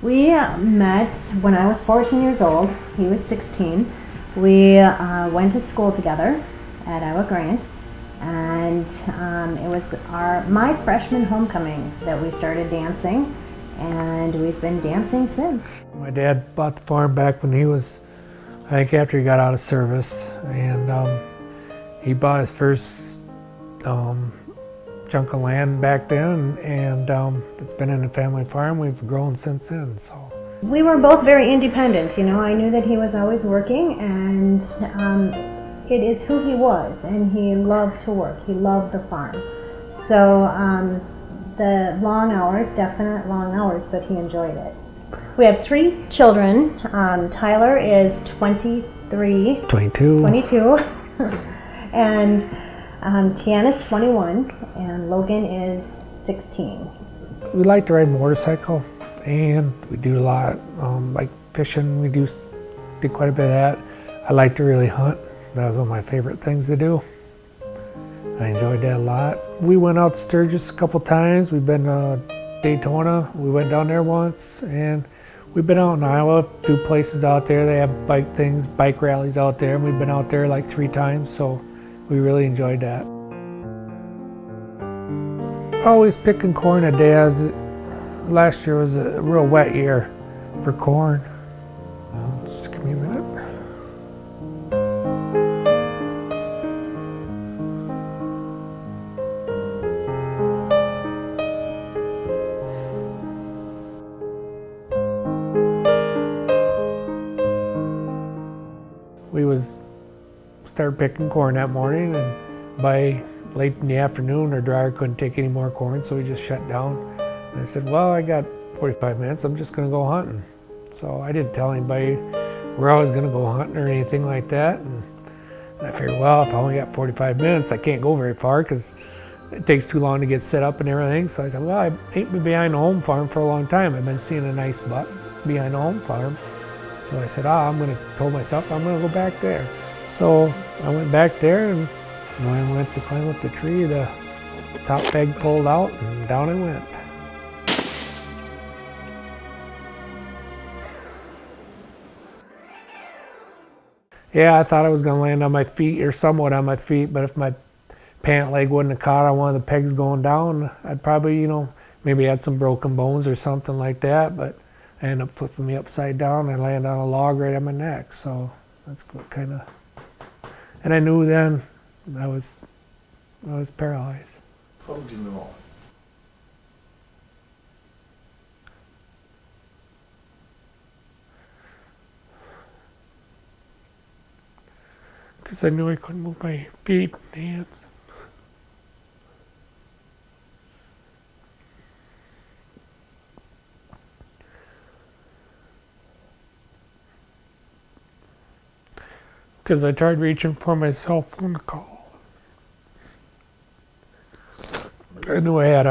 We met when I was 14 years old. He was 16. We went to school together at Iowa Grant, and it was my freshman homecoming that we started dancing, and we've been dancing since. My dad bought the farm back when he was, I think after he got out of service, and he bought his first chunk of land back then, and it's been in the family farm. We've grown since then. So we were both very independent. You know, I knew that he was always working, and it is who he was, and he loved to work. He loved the farm. So the long hours, definite long hours, but he enjoyed it. We have 3 children. Tyler is 22. And Tiana's 21, and Logan is 16. we like to ride motorcycle, and we do a lot like fishing. We do quite a bit of that. I like to really hunt. That was one of my favorite things to do. I enjoyed that a lot. We went out to Sturgis a couple times. We've been to Daytona. We went down there once, and we've been out in Iowa, a few places out there. They have bike rallies out there, and we've been out there like 3 times, so we really enjoyed that. Always picking corn at Dad's. Last year was a real wet year for corn. Just give me a minute. We started picking corn that morning, and by late in the afternoon our dryer couldn't take any more corn, so we just shut down. And I said, well, I got 45 minutes, I'm just gonna go hunting. So I didn't tell anybody where I was gonna go hunting or anything like that. And I figured, well, if I only got 45 minutes, I can't go very far because it takes too long to get set up and everything. So I said, well, I ain't been behind the home farm for a long time. I've been seeing a nice buck behind the home farm. So I said, told myself I'm gonna go back there. So I went back there, and when I went to climb up the tree, the top peg pulled out, and down I went. Yeah, I thought I was gonna land on my feet, or somewhat on my feet, but if my pant leg wouldn't have caught on one of the pegs going down, I'd probably, maybe had some broken bones or something like that, but I ended up flipping me upside down. I landed on a log right on my neck, so that's what kind of. And I knew then I was paralyzed. How did you know? Because I knew I couldn't move my feet and hands. Because I tried reaching for my cell phone to call. I knew I had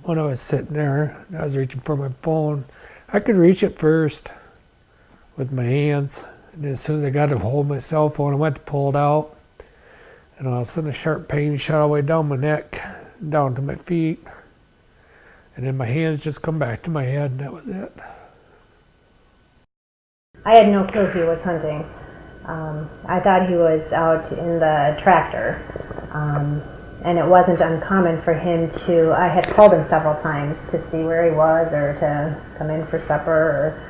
when I was sitting there, I was reaching for my phone. I could reach it first with my hands. And as soon as I got to hold my cell phone, I went to pull it out. And all of a sudden a sharp pain shot all the way down my neck, down to my feet. And then my hands just come back to my head, and that was it. I had no clue he was hunting. I thought he was out in the tractor, and it wasn't uncommon for him I had called him several times to see where he was or to come in for supper,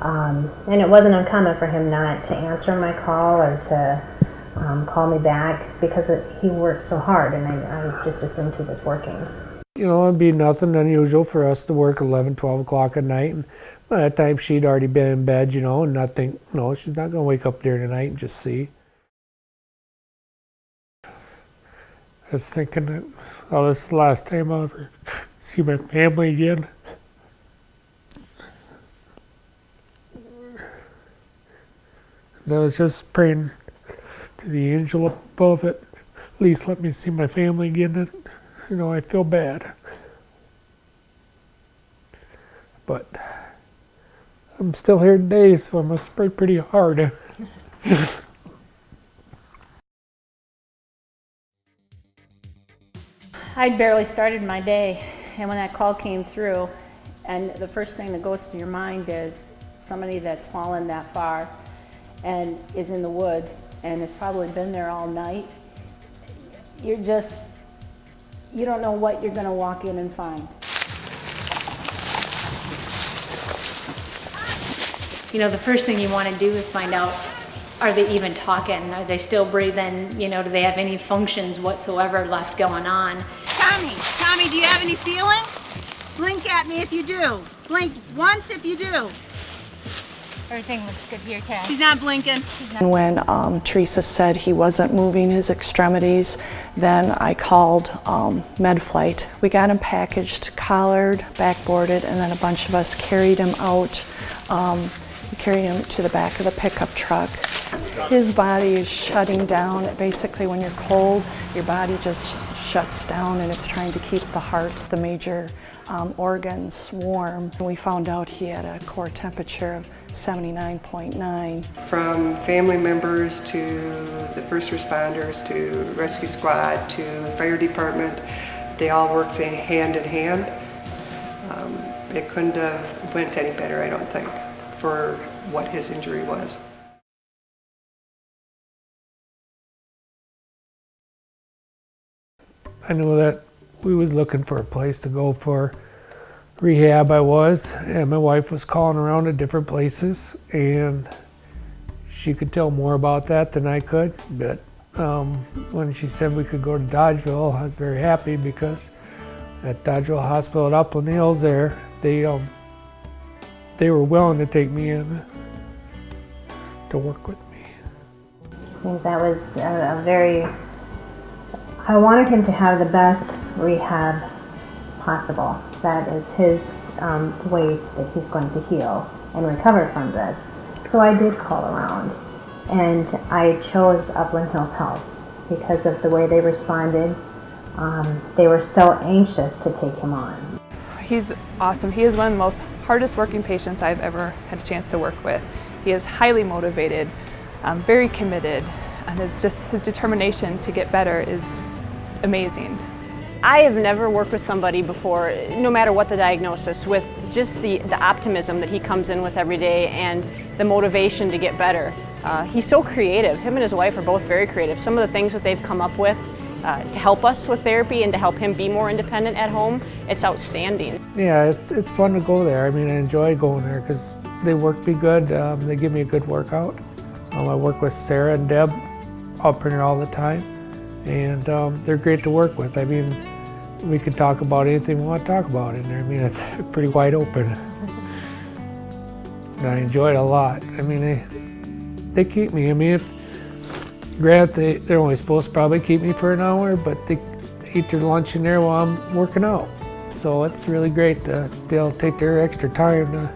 and it wasn't uncommon for him not to answer my call or to call me back because he worked so hard, and I just assumed he was working. It'd be nothing unusual for us to work 11, 12 o'clock at night. And by that time, she'd already been in bed, and not think, no, she's not going to wake up during the night and just see. I was thinking that, oh, this is the last time I'll ever see my family again. And I was just praying to the angel above it, at least let me see my family again. And, I feel bad. But I'm still here today, so I must pray pretty hard. I'd barely started my day, and when that call came through, And the first thing that goes to your mind is somebody that's fallen that far and is in the woods and has probably been there all night. You don't know what you're going to walk in and find. You know, the first thing you want to do is find out, are they even talking? Are they still breathing? You know, do they have any functions whatsoever left going on? Tommy, do you have any feeling? Blink at me if you do. Blink once if you do. Everything looks good here, Tad. He's not blinking. When Teresa said he wasn't moving his extremities, then I called MedFlight. We got him packaged, collared, backboarded, and then a bunch of us carried him out. We carried him to the back of the pickup truck. His body is shutting down. Basically, when you're cold, your body just shuts down, and it's trying to keep the heart, the major organs, warm. We found out he had a core temperature of 79.9. From family members to the first responders to rescue squad to fire department, they all worked hand in hand. It couldn't have went any better, I don't think, for what his injury was. I knew that we was looking for a place to go for rehab. And my wife was calling around to different places, and she could tell more about that than I could. But when she said we could go to Dodgeville, I was very happy, because at Dodgeville Hospital at Upland Hills there, they were willing to take me in to work with me. I think that was I wanted him to have the best rehab possible. That is his way that he's going to heal and recover from this. So I did call around, and I chose Upland Hills Health because of the way they responded. They were so anxious to take him on. He's awesome. He is one of the most hardest working patients I've ever had a chance to work with. He is highly motivated, very committed, and his determination to get better is amazing. I have never worked with somebody before, no matter what the diagnosis, with just the optimism that he comes in with every day and the motivation to get better. He's so creative. Him and his wife are both very creative. Some of the things that they've come up with to help us with therapy and to help him be more independent at home, it's outstanding. Yeah, it's fun to go there. I mean, I enjoy going there because they work me good. They give me a good workout. I work with Sarah and Deb up in here all the time, and they're great to work with. I mean, we can talk about anything we want to talk about in there. I mean, it's pretty wide open. And I enjoy it a lot. I mean, they keep me. I mean, granted, they're only supposed to probably keep me for an hour, but they eat their lunch in there while I'm working out. So it's really great that they'll take their extra time to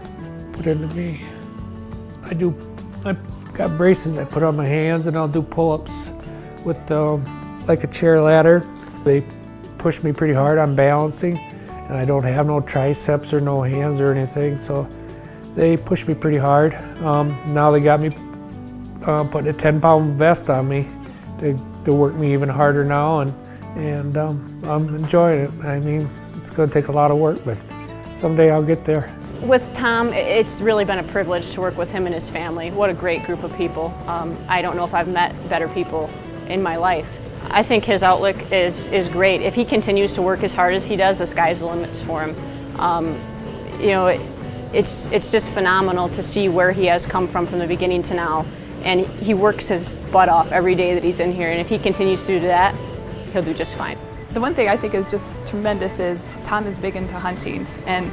put into me. I've got braces I put on my hands, and I'll do pull-ups with like a chair ladder. They push me pretty hard on balancing, and I don't have no triceps or no hands or anything, so they push me pretty hard. Now they got me putting a 10-pound vest on me to work me even harder now, and I'm enjoying it. I mean, it's going to take a lot of work, but someday I'll get there. With Tom, it's really been a privilege to work with him and his family. What a great group of people. I don't know if I've met better people in my life. I think his outlook is great. If he continues to work as hard as he does, the sky's the limit for him. You know, it's just phenomenal to see where he has come from the beginning to now. And he works his butt off every day that he's in here, and if he continues to do that, he'll do just fine. The one thing I think is just tremendous is Tom is big into hunting, and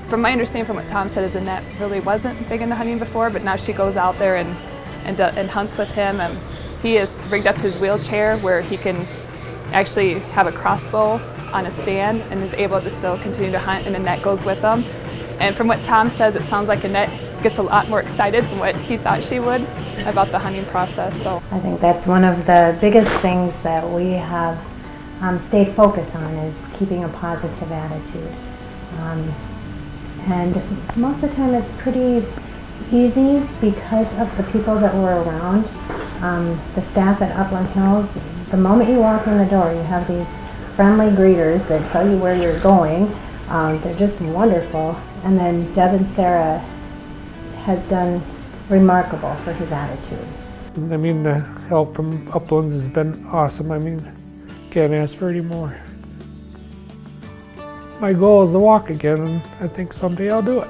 from my understanding from what Tom said is Annette really wasn't big into hunting before, but now she goes out there and hunts with him, and he has rigged up his wheelchair where he can actually have a crossbow on a stand and is able to still continue to hunt, and Annette goes with him. And from what Tom says, it sounds like Annette gets a lot more excited than what he thought she would about the hunting process. So I think that's one of the biggest things that we have stayed focused on, is keeping a positive attitude. And most of the time it's pretty easy because of the people that were around. The staff at Upland Hills, the moment you walk in the door, you have these friendly greeters that tell you where you're going. They're just wonderful, And then Deb and Sarah has done remarkable for his attitude. I mean, the help from Uplands has been awesome. I mean, can't ask for any more. My goal is to walk again, and I think someday I'll do it.